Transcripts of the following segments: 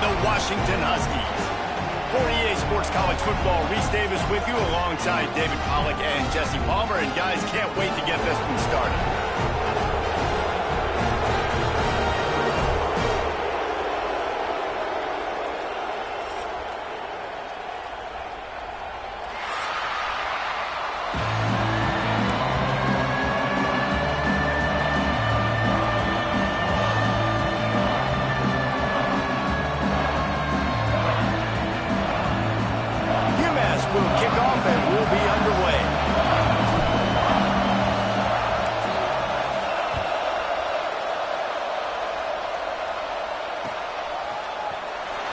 the Washington Huskies. For EA Sports College Football, Reese Davis with you alongside David Pollack and Jesse Palmer. And guys, can't wait to get this one started. Will kick off and we'll be underway.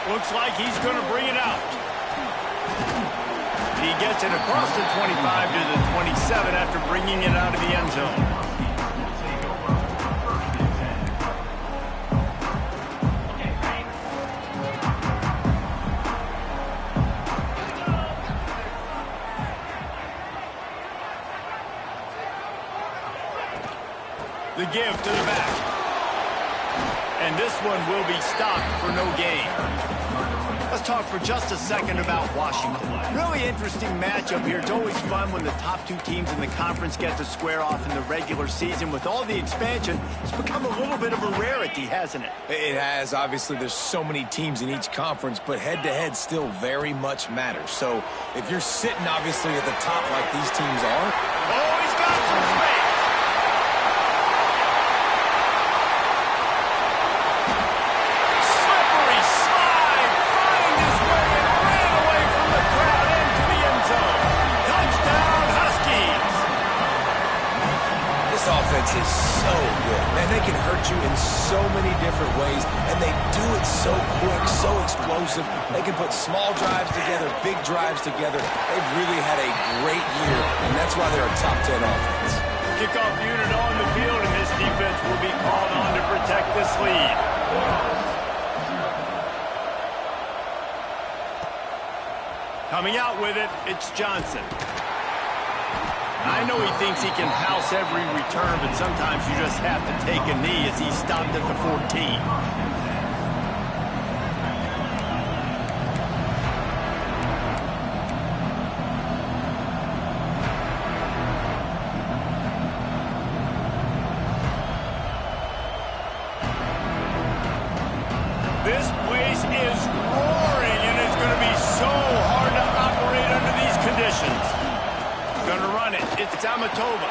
Looks like he's going to bring it out. He gets it across the 25 to the 27 after bringing it out of the end zone. The give to the back. And this one will be stopped for no gain. Let's talk for just a second about Washington. Really interesting matchup here. It's always fun when the top two teams in the conference get to square off in the regular season. With all the expansion, it's become a little bit of a rarity, hasn't it? It has. Obviously, there's so many teams in each conference, but head-to-head still very much matters. So if you're sitting, obviously, at the top like these teams are... Oh, he's got some space. Offense is so good. Man, they can hurt you in so many different ways, and they do it so quick, so explosive. They can put small drives together, big drives together. They've really had a great year, and that's why they're a top 10 offense. Kickoff unit on the field, and this defense will be called on to protect this lead. Coming out with it, it's Johnson. I know he thinks he can house every return, but sometimes you just have to take a knee as he stopped at the 14. This place is roaring, and it's going to be so hard to operate under these conditions. Going to run it. It's Amatova.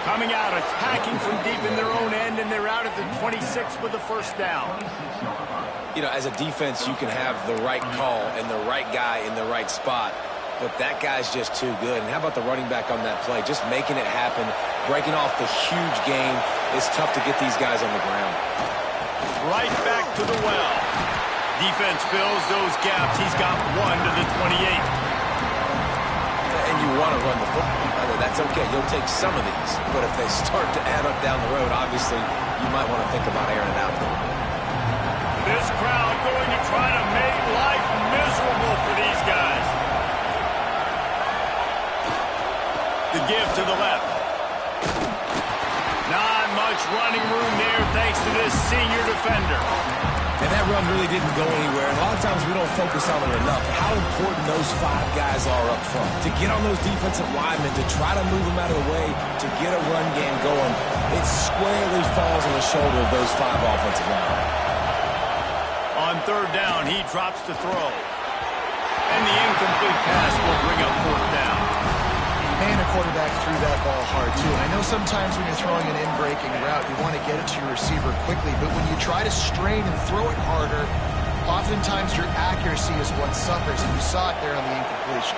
Coming out, attacking from deep in their own end, and they're out at the 26 with the first down. You know, as a defense, you can have the right call and the right guy in the right spot, but that guy's just too good. And how about the running back on that play? Just making it happen, breaking off the huge gain. It's tough to get these guys on the ground. Right back to the well. Defense fills those gaps. He's got one to the 28. And you want to run the football. That's okay. You'll take some of these. But if they start to add up down the road, obviously, you might want to think about airing it out a little bit. This crowd going to try to make life miserable for these guys. The give to the left. Not much running room there thanks to this senior defender. And that run really didn't go anywhere. And a lot of times we don't focus on it enough. How important those five guys are up front. To get on those defensive linemen, to try to move them out of the way, to get a run game going, it squarely falls on the shoulder of those five offensive linemen. On third down, he drops to throw. And the incomplete pass will bring up fourth down. And a quarterback threw that ball hard, too. And I know sometimes when you're throwing an in-breaking route, you want to get it to your receiver quickly. But when you try to strain and throw it harder, oftentimes your accuracy is what suffers. And you saw it there on the incompletion.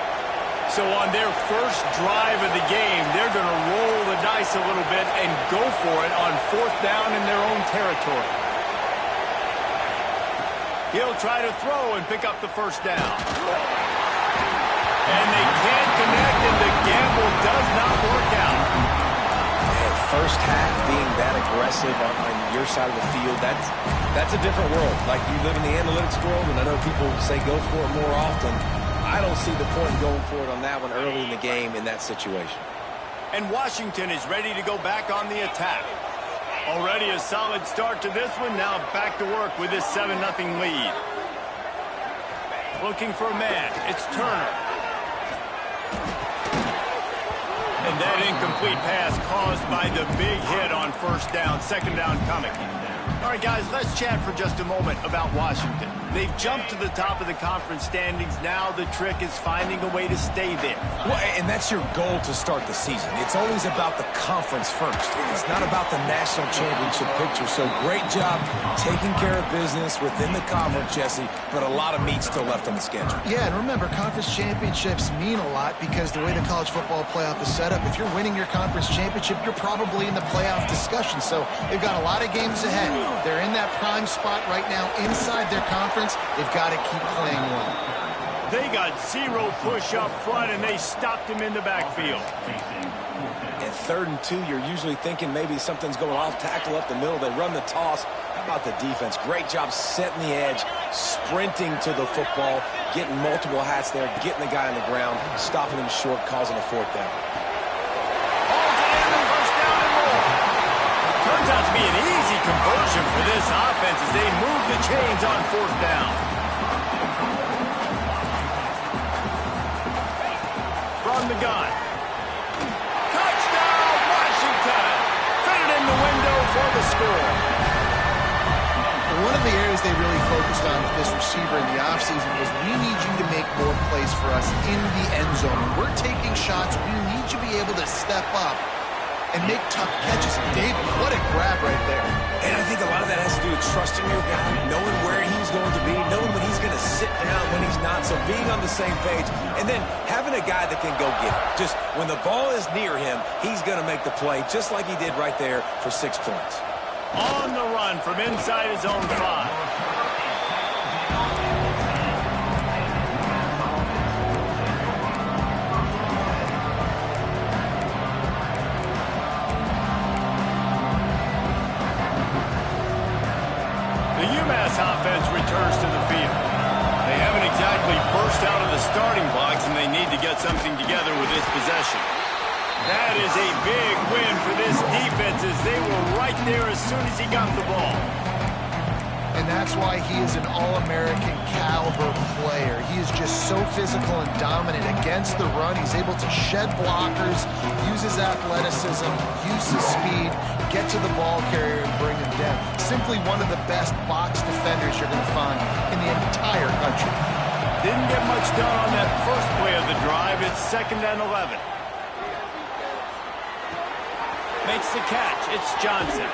So on their first drive of the game, they're going to roll the dice a little bit and go for it on fourth down in their own territory. He'll try to throw and pick up the first down. And they can't connect, and the gamble does not work out. Man, first half being that aggressive on your side of the field, that's a different world. Like, you live in the analytics world, and I know people say go for it more often. I don't see the point in going for it on that one early in the game in that situation. And Washington is ready to go back on the attack. Already a solid start to this one. Now back to work with this 7-0 lead. Looking for a man. It's Turner. And that incomplete pass caused by the big hit on first down. Second down coming. All right, guys, let's chat for just a moment about Washington. They've jumped to the top of the conference standings. Now the trick is finding a way to stay there. Well, and that's your goal to start the season. It's always about the conference first. It's not about the national championship picture. So great job taking care of business within the conference, Jesse, but a lot of meat still left on the schedule. Yeah, and remember, conference championships mean a lot because the way the college football playoff is set up, if you're winning your conference championship, you're probably in the playoff discussion. So they've got a lot of games ahead. They're in that prime spot right now inside their conference. They've got to keep playing well. They got zero push up front, and they stopped him in the backfield. At 3rd and 2, you're usually thinking maybe something's going off tackle up the middle. They run the toss. How about the defense? Great job setting the edge, sprinting to the football, getting multiple hats there, getting the guy on the ground, stopping him short, causing a 4th down. Turns out to be an easy conversion for this offense as they move the chains on 4th down. From the gun. Touchdown, Washington! Fitted in the window for the score. One of the areas they really focused on with this receiver in the offseason was we need you to make more plays for us in the end zone. When we're taking shots, we need you to be able to step up and make tough catches. David, what a grab right there. And I think a lot of that has to do with trusting your guy, knowing where he's going to be, knowing when he's going to sit down, when he's not, so being on the same page, and then having a guy that can go get it. Just when the ball is near him, he's going to make the play, just like he did right there for 6 points. On the run from inside his own 5. Offense returns to the field. They haven't exactly burst out of the starting blocks, and they need to get something together with this possession. That is a big win for this defense as they were right there as soon as he got the ball. And that's why he is an All-American caliber player. He is just so physical and dominant against the run. He's able to shed blockers, use his athleticism, use his speed, get to the ball carrier and bring him down. Simply one of the best box defenders you're going to find in the entire country. Didn't get much done on that first play of the drive. It's 2nd and 11. Makes the catch. It's Johnson.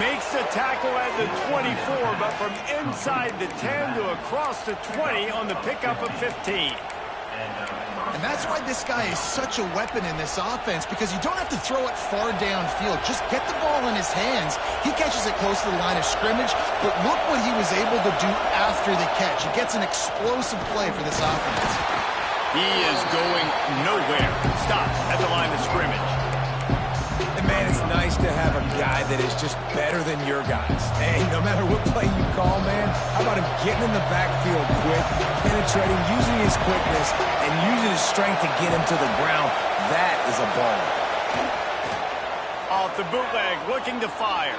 Makes the tackle at the 24, but from inside the 10 to across the 20 on the pickup of 15. And that's why this guy is such a weapon in this offense, because you don't have to throw it far downfield. Just get the ball in his hands. He catches it close to the line of scrimmage, but look what he was able to do after the catch. He gets an explosive play for this offense. He is going nowhere. Stop at the line of scrimmage. And man, it's nice to have a guy that is just better than your guys. Hey, no matter what play you call, man, how about him getting in the backfield quick, penetrating, using his quickness, and using his strength to get him to the ground? That is a ball. Off the bootleg, looking to fire.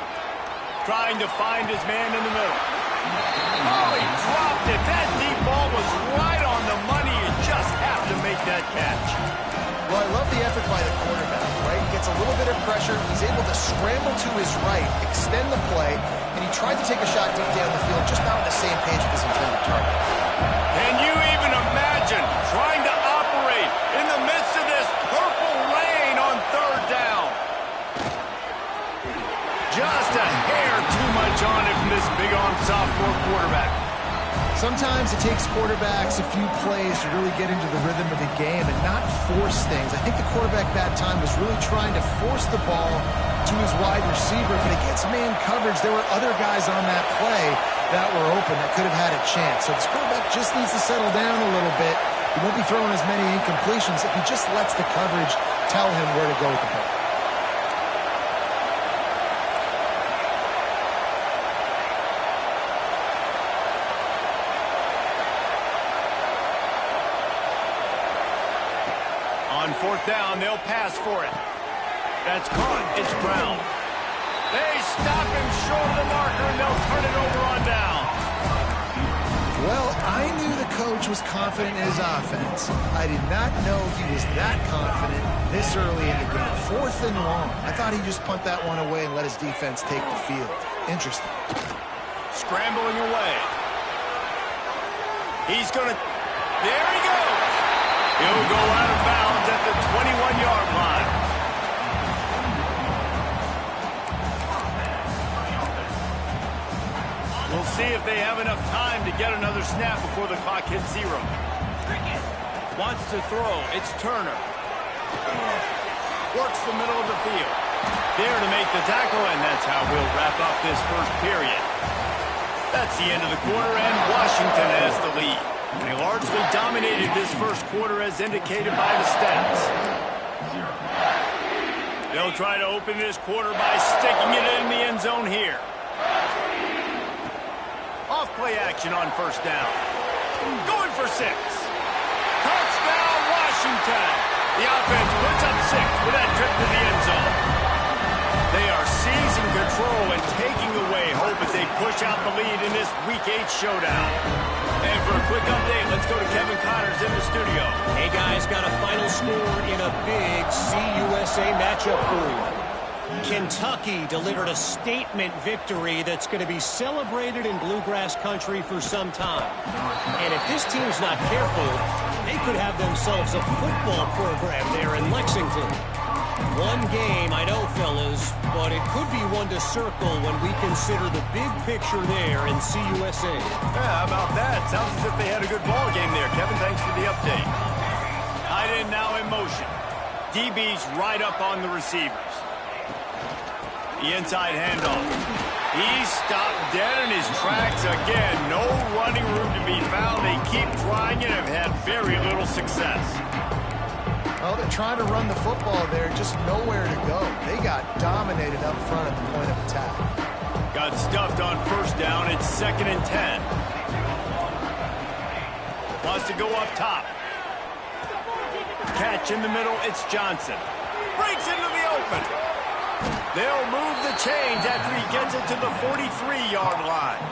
Trying to find his man in the middle. Oh, he dropped it. That deep ball was right on the money. You just have to make that catch. Well, I love the effort by the quarterback, right? He gets a little bit of pressure. He's able to scramble to his right, extend the play, and he tried to take a shot deep down the field, just not on the same page with his intended target. Can you even imagine trying to operate in the midst of this purple rain on 3rd down? Just a hair too much on it from this big-arm sophomore quarterback. Sometimes it takes quarterbacks a few plays to really get into the rhythm of the game and not force things. I think the quarterback that time was really trying to force the ball to his wide receiver, but against man coverage, there were other guys on that play that were open that could have had a chance. So this quarterback just needs to settle down a little bit. He won't be throwing as many incompletions if he just lets the coverage tell him where to go with the ball. On 4th down, they'll pass for it. That's caught. It's Brown. They stop him short of the marker, and they'll turn it over on down. Well, I knew the coach was confident in his offense. I did not know he was that confident this early in the game. 4th and long. I thought he'd just punt that one away and let his defense take the field. Interesting. Scrambling away. He's going to... There he goes. He'll go out of bounds at the 21-yard line. We'll see if they have enough time to get another snap before the clock hits 0. Wants to throw. It's Turner. Works the middle of the field. There to make the tackle, and that's how we'll wrap up this first period. That's the end of the quarter, and Washington has the lead. They largely dominated this first quarter as indicated by the stats. They'll try to open this quarter by sticking it in the end zone here. Off-play action on first down. Going for 6. Touchdown, Washington. The offense puts up 6 with that trip to the end zone. They are seizing control and taking away hope as they push out the lead in this Week 8 showdown. And for a quick update, let's go to Kevin Connors in the studio. Hey, guys, got a final score in a big CUSA matchup for you. Kentucky delivered a statement victory that's going to be celebrated in Bluegrass country for some time. And if this team's not careful, they could have themselves a football program there in Lexington. One game, I know, fellas, but it could be one to circle when we consider the big picture there in CUSA. Yeah, how about that? Sounds as if they had a good ball game there. Kevin, thanks for the update. Tight end now in motion. DB's right up on the receivers. The inside handoff. He's stopped dead in his tracks again. No running room to be found. They keep trying and have had very little success. Well, they're trying to run the football there, just nowhere to go. They got dominated up front at the point of attack. Got stuffed on first down. It's 2nd and 10. Wants to go up top. Catch in the middle. It's Johnson. Breaks into the open. They'll move the chains after he gets it to the 43-yard line.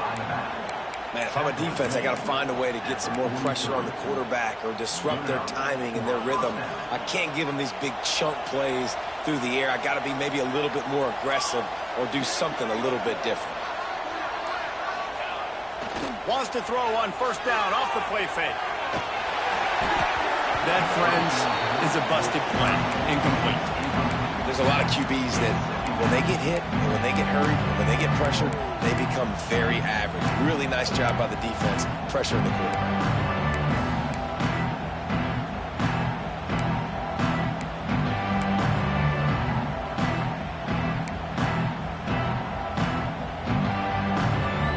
Man, if I'm a defense, I got to find a way to get some more pressure on the quarterback or disrupt their timing and their rhythm. I can't give them these big chunk plays through the air. I got to be maybe a little bit more aggressive or do something a little bit different. Wants to throw on first down off the play fake. That, friends, is a busted play. Incomplete. There's a lot of QBs that when they get hit and when they get hurried and when they get pressured, they become very average. Really nice job by the defense, pressuring the quarterback.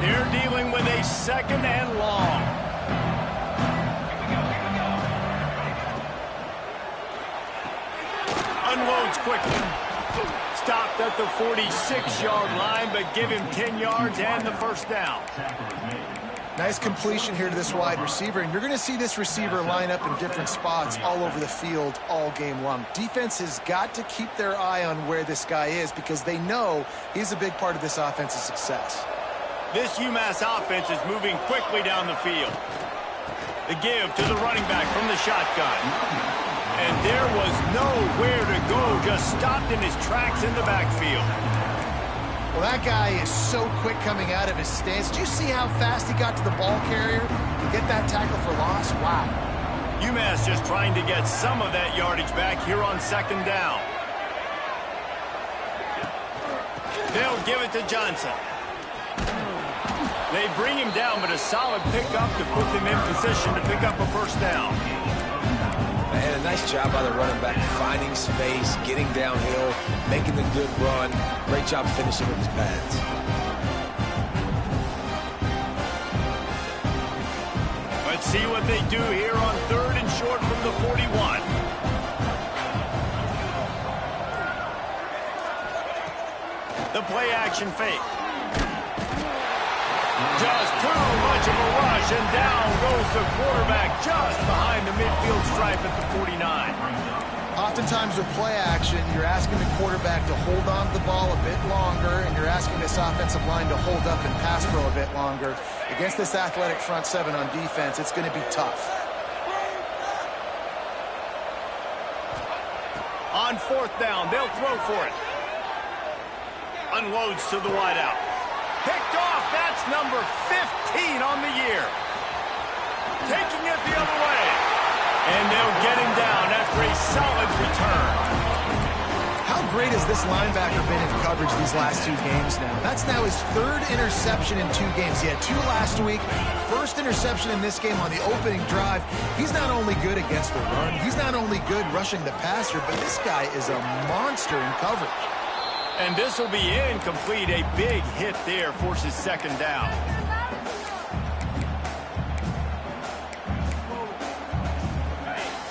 They're dealing with a 2nd and long. Unloads quickly. Stopped at the 46-yard line, but give him 10 yards and the first down. Nice completion here to this wide receiver, and you're going to see this receiver line up in different spots all over the field all game long. Defense has got to keep their eye on where this guy is because they know he's a big part of this offense's success. This UMass offense is moving quickly down the field. The give to the running back from the shotgun. And there was nowhere to go, just stopped in his tracks in the backfield. Well, that guy is so quick coming out of his stance. Did you see how fast he got to the ball carrier to get that tackle for loss? Wow. UMass just trying to get some of that yardage back here on 2nd down. They'll give it to Johnson. They bring him down, but a solid pickup to put them in position to pick up a first down. And a nice job by the running back, finding space, getting downhill, making the good run. Great job finishing with his pads. Let's see what they do here on 3rd and short from the 41. The play action fake. Just too much of a rush, and down goes the quarterback just behind the midfield stripe at the 49. Off Oftentimes with play action, you're asking the quarterback to hold on to the ball a bit longer, and you're asking this offensive line to hold up and pass pro a bit longer. Against this athletic front seven on defense, it's going to be tough. On fourth down, they'll throw for it. Unloads to the wideout. Picked off. That's number 15 on the year. Taking it the other way. And they'll get him down after a solid return. How great has this linebacker been in coverage these last two games now? That's now his third interception in 2 games. He had 2 last week. First interception in this game on the opening drive. He's not only good against the run, he's not only good rushing the passer, but this guy is a monster in coverage. And this will be incomplete. A big hit there forces second down.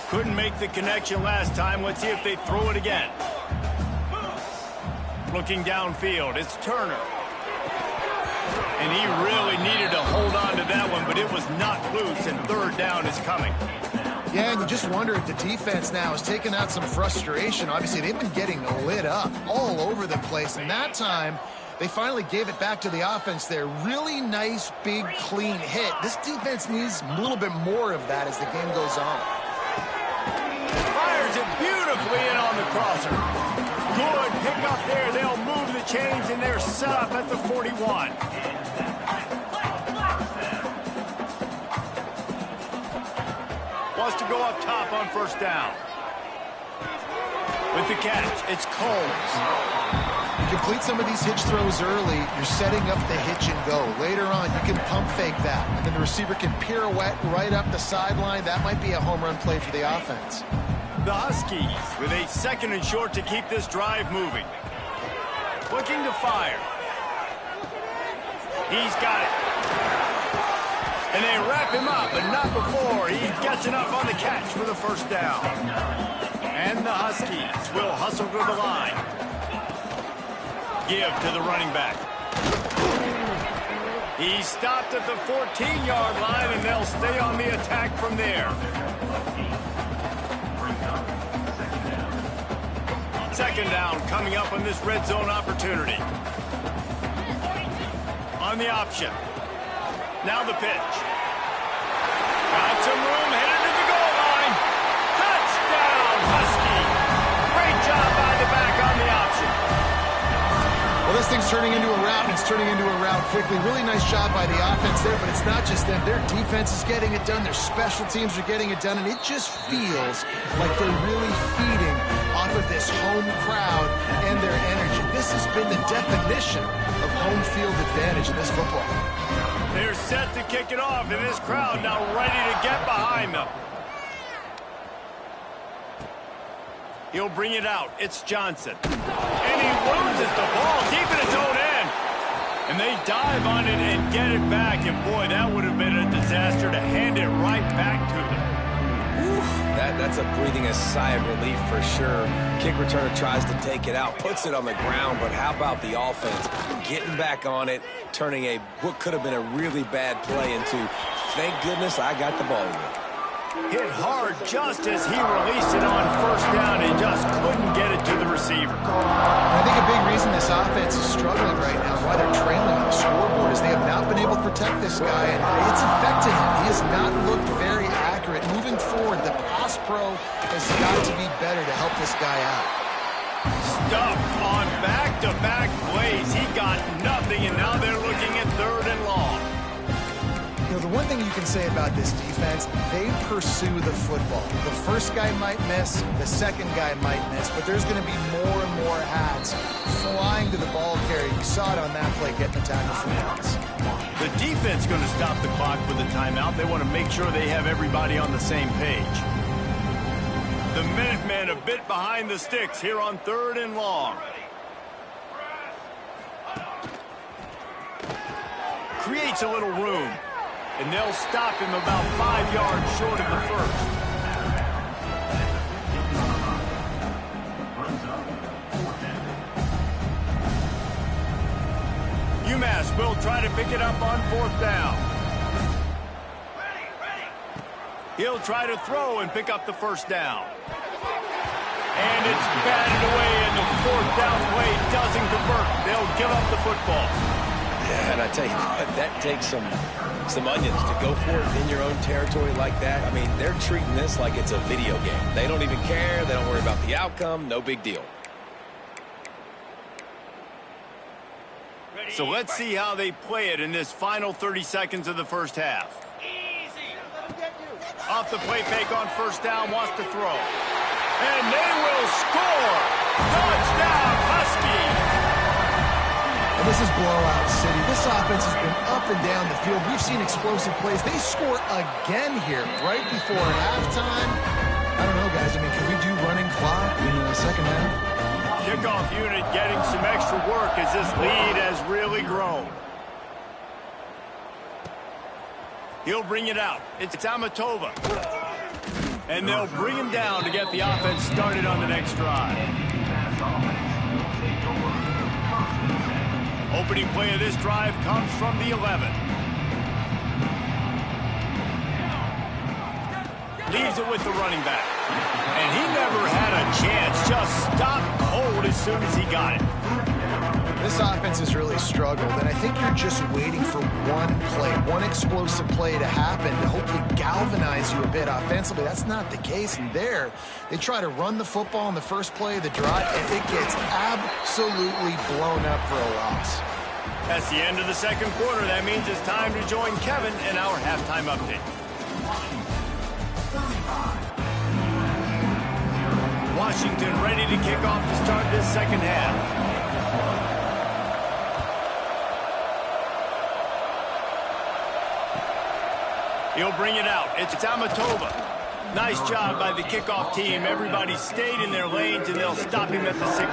Couldn't make the connection last time. Let's see if they throw it again. Looking downfield, it's Turner. And he really needed to hold on to that one, but it was not loose, and third down is coming. Yeah, and you just wonder if the defense now is taking out some frustration. Obviously, they've been getting lit up all over the place, and that time they finally gave it back to the offense there. Really nice, big, clean hit. This defense needs a little bit more of that as the game goes on. Fires it beautifully in on the crosser. Good pick up there. They'll move the chains, and they're set up at the 41. Wants to go up top on first down. With the catch, it's Combs. You complete some of these hitch throws early, you're setting up the hitch and go. Later on, you can pump fake that, and then the receiver can pirouette right up the sideline. That might be a home run play for the offense. The Huskies with a second and short to keep this drive moving. Looking to fire. He's got it. And they wrap him up, but not before he gets enough on the catch for the first down. And the Huskies will hustle to the line. Give to the running back. He stopped at the 14-yard line, and they'll stay on the attack from there. Second down coming up on this red zone opportunity. On the option. Now the pitch. Got some room, headed to the goal line. Touchdown, Husky. Great job by the back on the option. Well, this thing's turning into a route, and it's turning into a route quickly. Really nice job by the offense there, but it's not just them. Their defense is getting it done. Their special teams are getting it done, and it just feels like they're really feeding off of this home crowd and their energy. This has been the definition of home field advantage in this football. They're set to kick it off, and this crowd now ready to get behind them. He'll bring it out. It's Johnson. And he loses the ball deep in his own end. And they dive on it and get it back. And, boy, that would have been a disaster to hand it right back to them. That's a breathing a sigh of relief for sure. Kick returner tries to take it out, puts it on the ground, but how about the offense getting back on it, turning what could have been a really bad play into, thank goodness I got the ball again. Hit hard just as he released it on first down and just couldn't get it to the receiver. I think a big reason this offense is struggling right now, why they're trailing on the scoreboard, is they have not been able to protect this guy, and it's affected him. He has not looked very accurate. Moving forward, the pass pro has got to be better to help this guy out. Stuffed on back-to-back plays. He got nothing, and now they're looking at third and long. You know, the one thing you can say about this defense, they pursue the football. The first guy might miss, the second guy might miss, but there's going to be more and more hats flying to the ball carrier. You saw it on that play, getting the tackle for loss. The defense going to stop the clock with a timeout. They want to make sure they have everybody on the same page. The Minutemen a bit behind the sticks here on third and long. Creates a little room. And they'll stop him about 5 yards short of the first. UMass will try to pick it up on fourth down. He'll try to throw and pick up the first down. And it's batted away, and the fourth down play doesn't convert. They'll give up the football. Yeah, and I tell you what, that takes some onions to go for it in your own territory like that. I mean, they're treating this like it's a video game. They don't even care. They don't worry about the outcome. No big deal. So let's see how they play it in this final 30 seconds of the first half. Off the play fake on first down, wants to throw. And they will score! Touchdown, Huskies! And this is blowout city. This offense has been up and down the field. We've seen explosive plays. They score again here right before halftime. I don't know, guys. I mean, can we do running clock in the second half? Kickoff unit getting some extra work as this lead has really grown. He'll bring it out. It's Amatova. And they'll bring him down to get the offense started on the next drive. Opening play of this drive comes from the 11. Leaves it with the running back. And he never had a chance. Just stopped cold as soon as he got it. This offense has really struggled, and I think you're just waiting for one play, one explosive play to happen to hopefully galvanize you a bit offensively. That's not the case, and there, they try to run the football in the first play of the drive, and it gets absolutely blown up for a loss. That's the end of the second quarter. That means it's time to join Kevin in our halftime update. Washington ready to kick off to start this second half. He'll bring it out. It's Amatova. Nice job by the kickoff team. Everybody stayed in their lanes, and they'll stop him at the 16.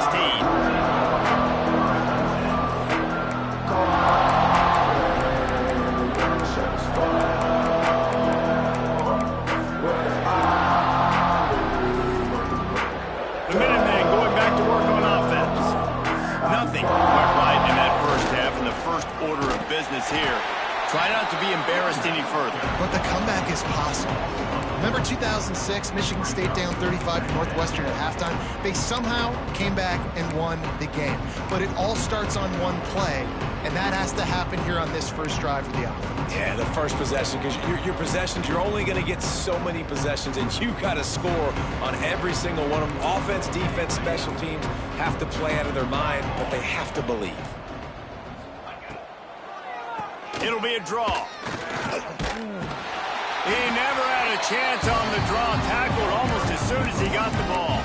The Minutemen going back to work on offense. Nothing went right in that first half, and the first order of business here. Try not to be embarrassed any further. But the comeback is possible. Remember 2006, Michigan State down 35 to Northwestern at halftime? They somehow came back and won the game. But it all starts on one play, and that has to happen here on this first drive for the offense. Yeah, the first possession, because your possessions, you're only going to get so many possessions, and you got to score on every single one of them. Offense, defense, special teams have to play out of their mind, but they have to believe. It'll be a draw. He never had a chance on the draw. Tackled almost as soon as he got the ball.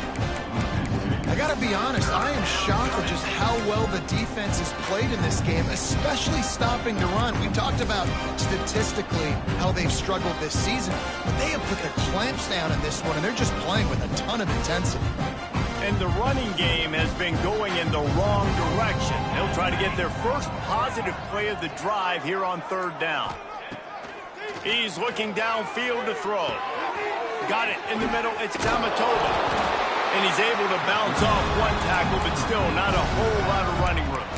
I got to be honest, I am shocked at just how well the defense has played in this game, especially stopping the run. We've talked about statistically how they've struggled this season, but they have put the clamps down in this one, and they're just playing with a ton of intensity. And the running game has been going in the wrong direction. They'll try to get their first positive play of the drive here on third down. He's looking downfield to throw. Got it in the middle. It's Amatova. And he's able to bounce off one tackle, but still not a whole lot of running room.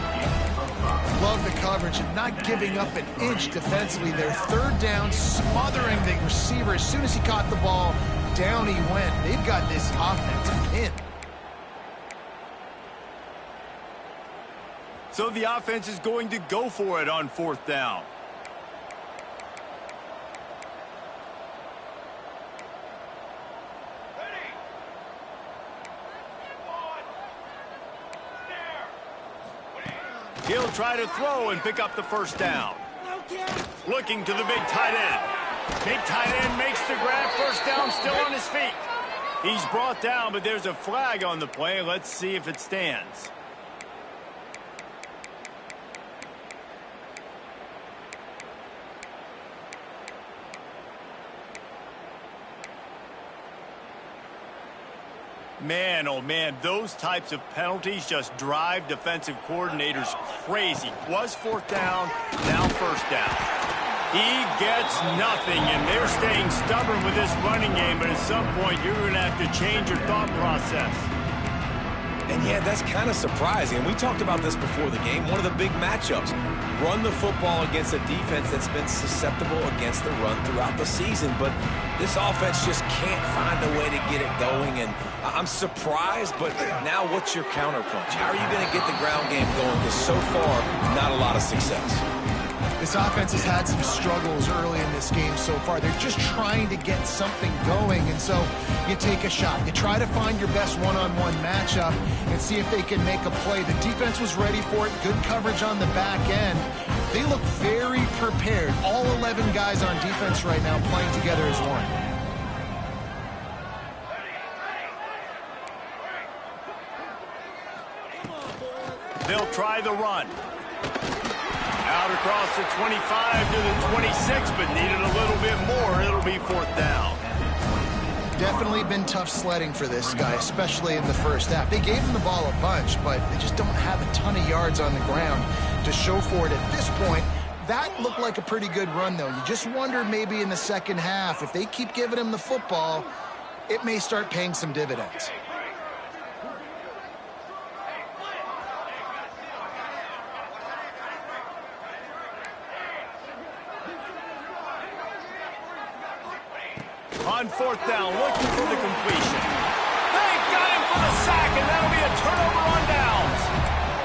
Love the coverage and not giving up an inch defensively. Their third down, smothering the receiver. As soon as he caught the ball, down he went. They've got this offense pinned. So the offense is going to go for it on fourth down. He'll try to throw and pick up the first down. Looking to the big tight end. Big tight end makes the grab. First down, still on his feet. He's brought down, but there's a flag on the play. Let's see if it stands. Man, oh man, those types of penalties just drive defensive coordinators crazy. Was fourth down, now first down. He gets nothing, and they're staying stubborn with this running game, but at some point you're going to have to change your thought process. And yeah, that's kind of surprising. And we talked about this before the game. One of the big matchups. run the football against a defense that's been susceptible against the run throughout the season. But this offense just can't find a way to get it going. And I'm surprised, but now what's your counterpunch? How are you going to get the ground game going? Because so far, not a lot of success. This offense has had some struggles early in this game so far. They're just trying to get something going, and so you take a shot. You try to find your best one-on-one matchup and see if they can make a play. The defense was ready for it. Good coverage on the back end. They look very prepared. All 11 guys on defense right now playing together as one. They'll try the run. Out across the 25 to the 26, but needed a little bit more. It'll be 4th down. Definitely been tough sledding for this guy, especially in the first half. They gave him the ball a bunch, but they just don't have a ton of yards on the ground to show for it at this point. That looked like a pretty good run, though. You just wonder maybe in the second half, if they keep giving him the football, it may start paying some dividends. On 4th down, looking for the completion. They got him for the sack, and that'll be a turnover on downs.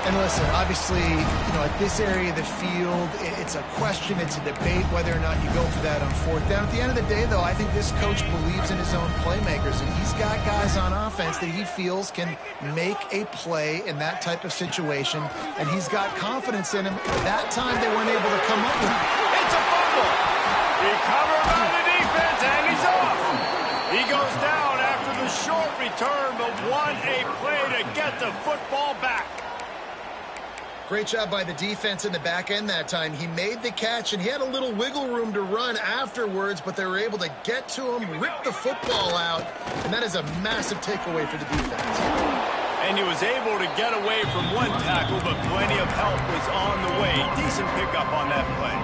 And listen, obviously, at this area of the field, it's a question, it's a debate whether or not you go for that on 4th down. At the end of the day, though, I think this coach believes in his own playmakers, and he's got guys on offense that he feels can make a play in that type of situation, and he's got confidence in him. That time, they weren't able to come up with it. It's a fumble. Recovered by the defense, and he's off. He goes down after the short return, but won a play to get the football back. Great job by the defense in the back end that time. He made the catch, and he had a little wiggle room to run afterwards, but they were able to get to him, rip the football out, and that is a massive takeaway for the defense. And he was able to get away from one tackle, but plenty of help was on the way. Decent pickup on that play.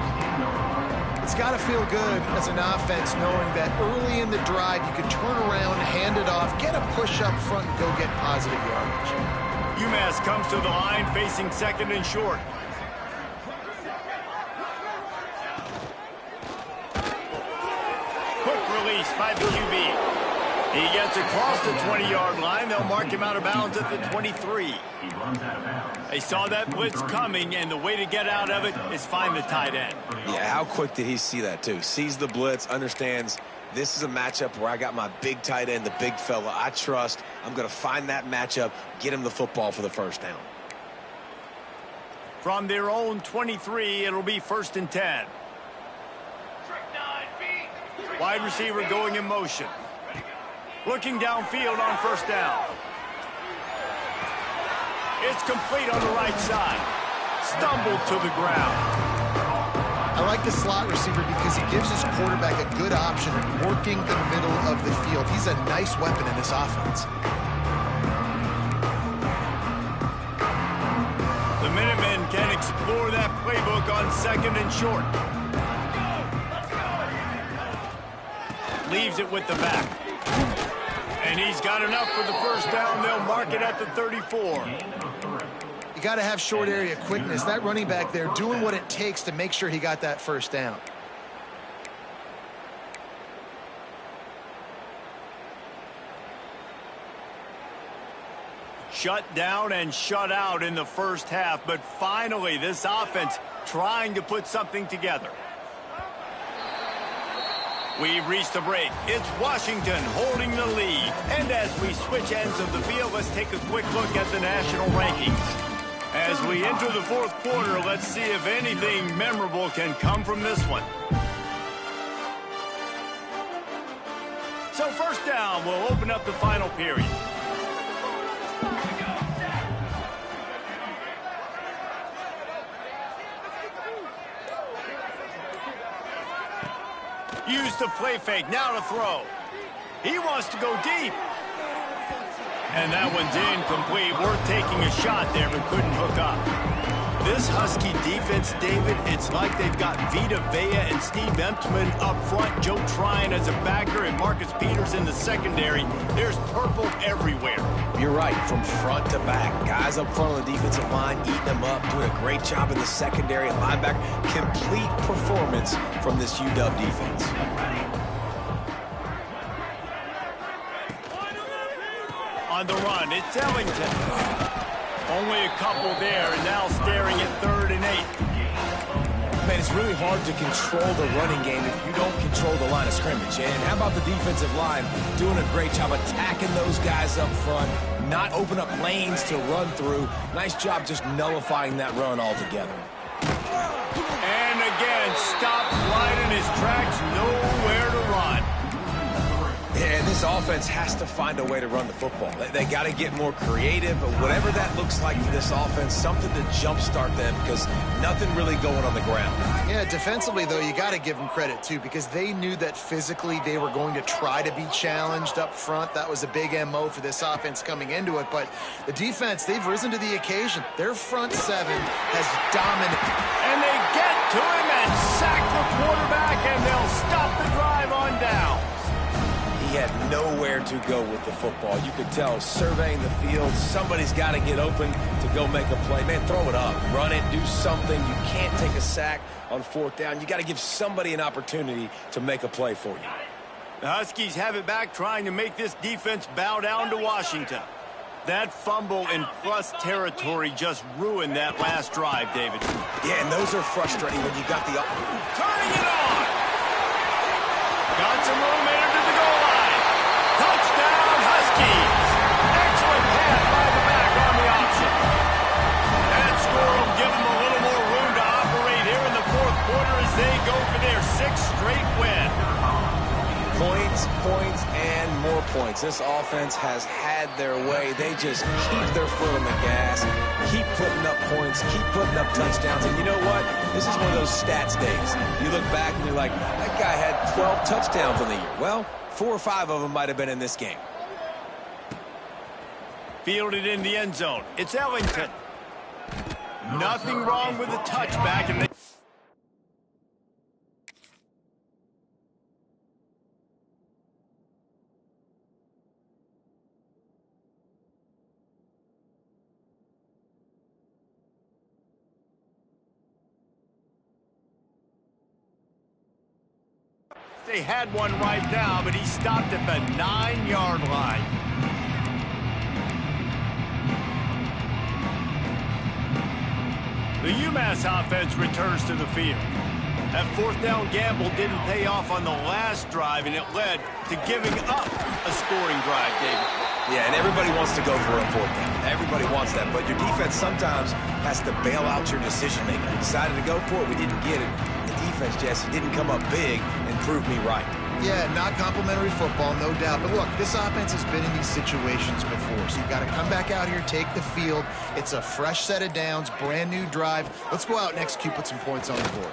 It's got to feel good as an offense knowing that early in the drive you can turn around, hand it off, get a push up front, and go get positive yardage. UMass comes to the line facing 2nd and short. Quick release by the QB. He gets across the 20-yard line. They'll mark him out of bounds at the 23. They saw that blitz coming, and the way to get out of it is find the tight end. Yeah, how quick did he see that, too? Sees the blitz, understands this is a matchup where I got my big tight end, the big fella I trust. I'm going to find that matchup, get him the football for the 1st down. From their own 23, it'll be 1st and 10. Wide receiver going in motion. Looking downfield on 1st down. It's complete on the right side. Stumbled to the ground. I like the slot receiver because he gives his quarterback a good option of working the middle of the field. He's a nice weapon in this offense. The Minutemen can explore that playbook on 2nd and short. Leaves it with the back. And he's got enough for the 1st down. They'll mark it at the 34. You got to have short area quickness. That running back there doing what it takes to make sure he got that 1st down. Shut down and shut out in the first half, but finally this offense trying to put something together. We've reached the break. It's Washington holding the lead. And as we switch ends of the field, let's take a quick look at the national rankings. As we enter the 4th quarter, let's see if anything memorable can come from this one. So 1st down will open up the final period. Use the play fake, now to throw. He wants to go deep. And that one's incomplete. Worth taking a shot there, but couldn't hook up. This Husky defense, David, it's like they've got Vita Vea and Steve Emtman up front, Joe Tryon as a backer, and Marcus Peters in the secondary. There's purple everywhere. You're right, from front to back. Guys up front on the defensive line eating them up, doing a great job in the secondary and linebacker. Complete performance from this UW defense. On the run, it's Ellington. Only a couple there, and now staring at 3rd and 8. Man, it's really hard to control the running game if you don't control the line of scrimmage. And how about the defensive line doing a great job attacking those guys up front, not open up lanes to run through. Nice job just nullifying that run altogether. And again, stopped right in his tracks, nowhere to run. Yeah, and this offense has to find a way to run the football. They got to get more creative, but whatever that looks like for this offense, something to jumpstart them because nothing really going on the ground. Yeah, defensively, though, you got to give them credit, too, because they knew that physically they were going to try to be challenged up front. That was a big MO for this offense coming into it, but the defense, they've risen to the occasion. Their front seven has dominated. And they get to him and sack the quarterback, and they'll stop the drive on down. He had nowhere to go with the football. You could tell, surveying the field, somebody's got to get open to go make a play. Man, throw it up, run it, do something. You can't take a sack on 4th down. You got to give somebody an opportunity to make a play for you. The Huskies have it back, trying to make this defense bow down to Washington. That fumble in plus territory just ruined that last drive, David. Yeah, and those are frustrating when you got the... Turning it on! Got some room entered to the goal line. Touchdown, Huskies! Excellent pass by the back on the option. That score will give them a little more room to operate here in the 4th quarter as they go for their 6th straight win. Points, points, and more points. This offense has had their way. They just keep their foot on the gas, keep putting up points, keep putting up touchdowns. And you know what? This is one of those stats days. You look back and you're like, that guy had 12 touchdowns in the year. Well, 4 or 5 of them might have been in this game. Fielded in the end zone. It's Ellington. Nothing wrong with the touchback. And they had one right now, but he stopped at the 9-yard line. The UMass offense returns to the field. That 4th down gamble didn't pay off on the last drive, and it led to giving up a scoring drive, David. Yeah, and everybody wants to go for a 4th down. Everybody wants that, but your defense sometimes has to bail out your decision-making. We decided to go for it. We didn't get it. The defense, Jesse, didn't come up big and prove me right. Yeah, not complimentary football, no doubt. But look, this offense has been in these situations before, so you've got to come back out here, take the field. It's a fresh set of downs, brand new drive. Let's go out and execute, put some points on the board.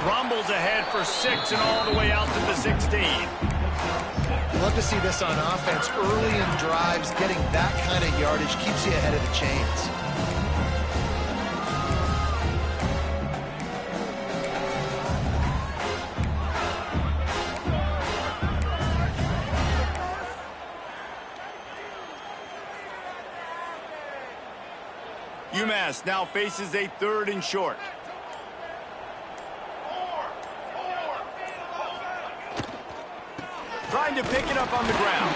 Rumbles ahead for 6 and all the way out to the 16. You love to see this on offense. Early in drives, getting that kind of yardage keeps you ahead of the chains. UMass now faces a 3rd and short. Trying to pick it up on the ground.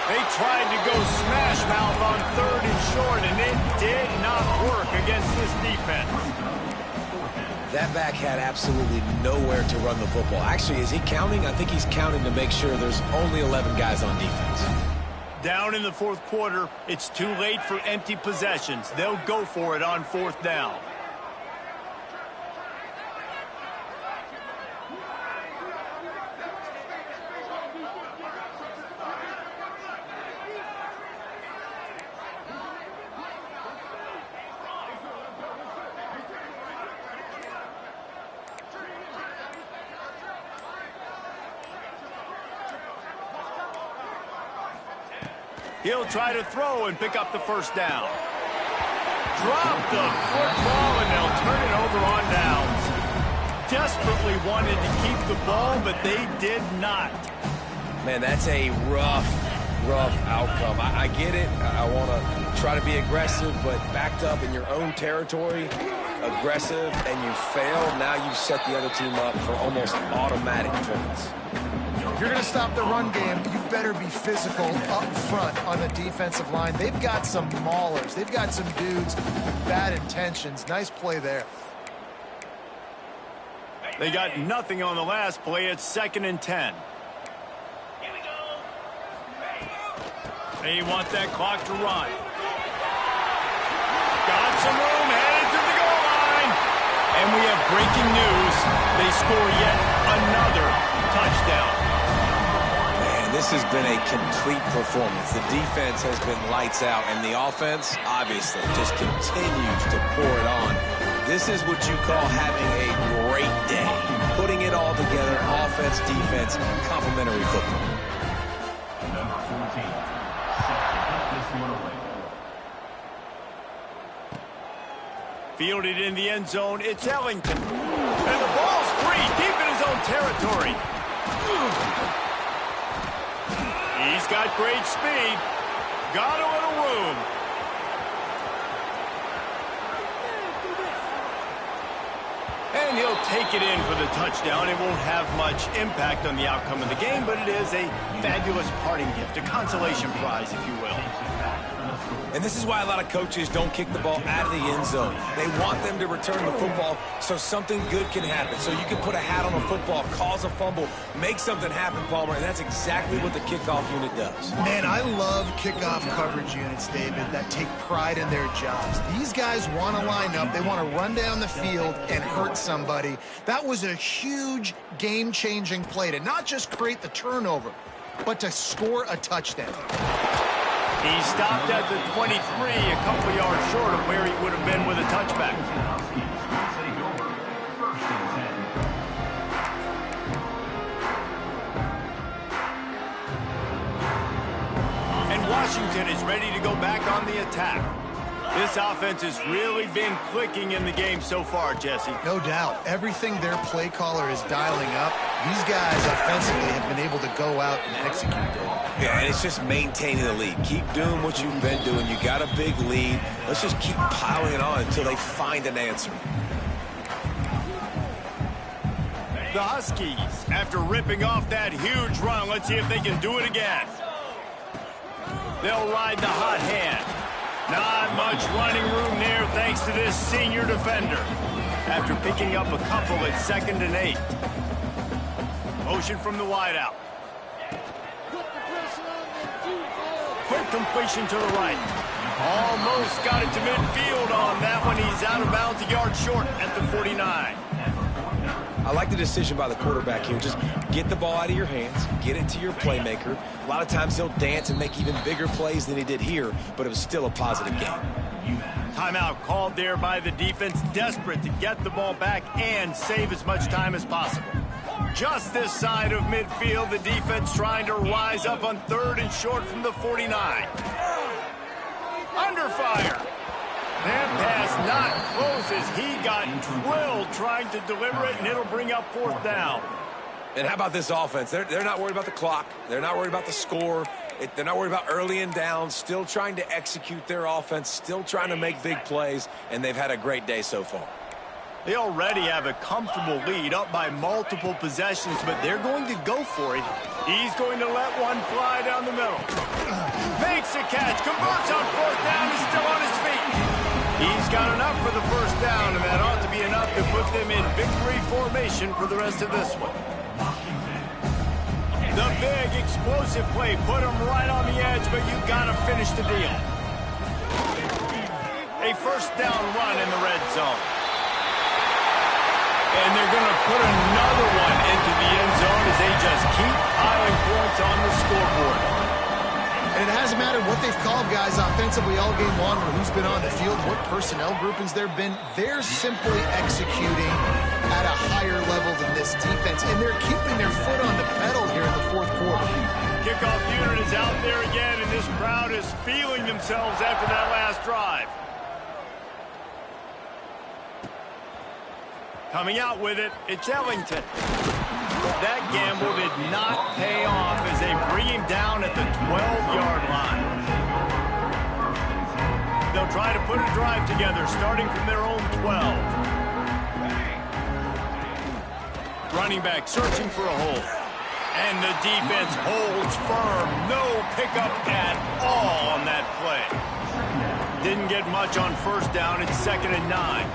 They tried to go smash mouth on 3rd and short, and it did not work against this defense. That back had absolutely nowhere to run the football. Actually, is he counting? I think he's counting to make sure there's only 11 guys on defense. Down in the 4th quarter, it's too late for empty possessions. They'll go for it on 4th down. He'll try to throw and pick up the 1st down. drop the football, and they'll turn it over on downs. Desperately wanted to keep the ball, but they did not. Man, that's a rough outcome. I get it. I want to try to be aggressive, but backed up in your own territory, aggressive, and you fail. Now you set the other team up for almost automatic points. If you're going to stop the run game, you better be physical up front on the defensive line. They've got some maulers. They've got some dudes with bad intentions. Nice play there. They got nothing on the last play. It's 2nd and 10. They want that clock to run. Got some room, headed to the goal line. And we have breaking news. They score yet another touchdown. Man, this has been a complete performance. The defense has been lights out, and the offense, obviously, just continues to pour it on. This is what you call having a great day. Putting it all together, offense, defense, complementary football. Fielded in the end zone, it's Ellington. And the ball's free, deep in his own territory. He's got great speed. Got a little room. And he'll take it in for the touchdown. It won't have much impact on the outcome of the game, but it is a fabulous parting gift, a consolation prize, if you will. And this is why a lot of coaches don't kick the ball out of the end zone. They want them to return the football so something good can happen. So you can put a hat on a football, cause a fumble, make something happen, Palmer, and that's exactly what the kickoff unit does. Man, I love kickoff coverage units, David, that take pride in their jobs. These guys want to line up. They want to run down the field and hurt somebody. That was a huge game-changing play to not just create the turnover, but to score a touchdown. He stopped at the 23, a couple yards short of where he would have been with a touchback. And Washington is ready to go back on the attack. This offense has really been clicking in the game so far, Jesse. No doubt. Everything their play caller is dialing up, these guys offensively have been able to go out and execute it. Yeah, and it's just maintaining the lead. Keep doing what you've been doing. You got a big lead. Let's just keep piling it on until they find an answer. The Huskies, after ripping off that huge run, let's see if they can do it again. They'll ride the hot hand. Not much running room there thanks to this senior defender. After picking up a couple at 2nd and 8. Motion from the wideout. Quick completion to the right. Almost got it to midfield on that one. He's out of bounds, a yard short at the 49. I like the decision by the quarterback here. Just get the ball out of your hands, get it to your playmaker. A lot of times he'll dance and make even bigger plays than he did here, but it was still a positive game. Timeout called there by the defense, desperate to get the ball back and save as much time as possible. Just this side of midfield, the defense trying to rise up on 3rd and short from the 49. Under fire. That pass not close as he got drilled trying to deliver it, and it'll bring up 4th down. And how about this offense? They're not worried about the clock. They're not worried about the score. They're not worried about early and down. Still trying to execute their offense, still trying to make big plays, and they've had a great day so far. They already have a comfortable lead up by multiple possessions, but they're going to go for it. He's going to let one fly down the middle. Makes a catch, converts on 4th down, he's still on his feet. He's got enough for the 1st down, and that ought to be enough to put them in victory formation for the rest of this one. The big explosive play put him right on the edge, but you got to finish the deal. A 1st down run in the red zone. And they're going to put another one into the end zone as they just keep piling points on the scoreboard. And it hasn't mattered what they've called, guys, offensively all game long, or who's been on the field, what personnel groupings there have been. They're simply executing at a higher level than this defense, and they're keeping their foot on the pedal here in the 4th quarter. Kickoff unit is out there again, and this crowd is feeling themselves after that last drive. Coming out with it, it's Ellington. That gamble did not pay off as they bring him down at the 12-yard line. They'll try to put a drive together starting from their own 12. Running back searching for a hole. And the defense holds firm. No pickup at all on that play. Didn't get much on first down. It's 2nd and 9.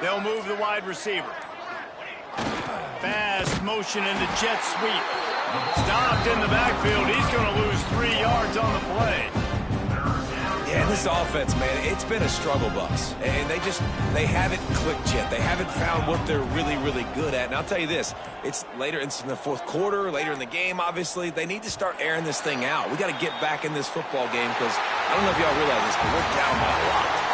They'll move the wide receiver. Fast motion into jet sweep. Stopped in the backfield. He's going to lose 3 yards on the play. Yeah, this offense, man, it's been a struggle bus. And they haven't clicked yet. They haven't found what they're really, really good at. And I'll tell you this, it's later in the fourth quarter, later in the game, obviously. They need to start airing this thing out. We got to get back in this football game because I don't know if y'all realize this, but we're down by a lot.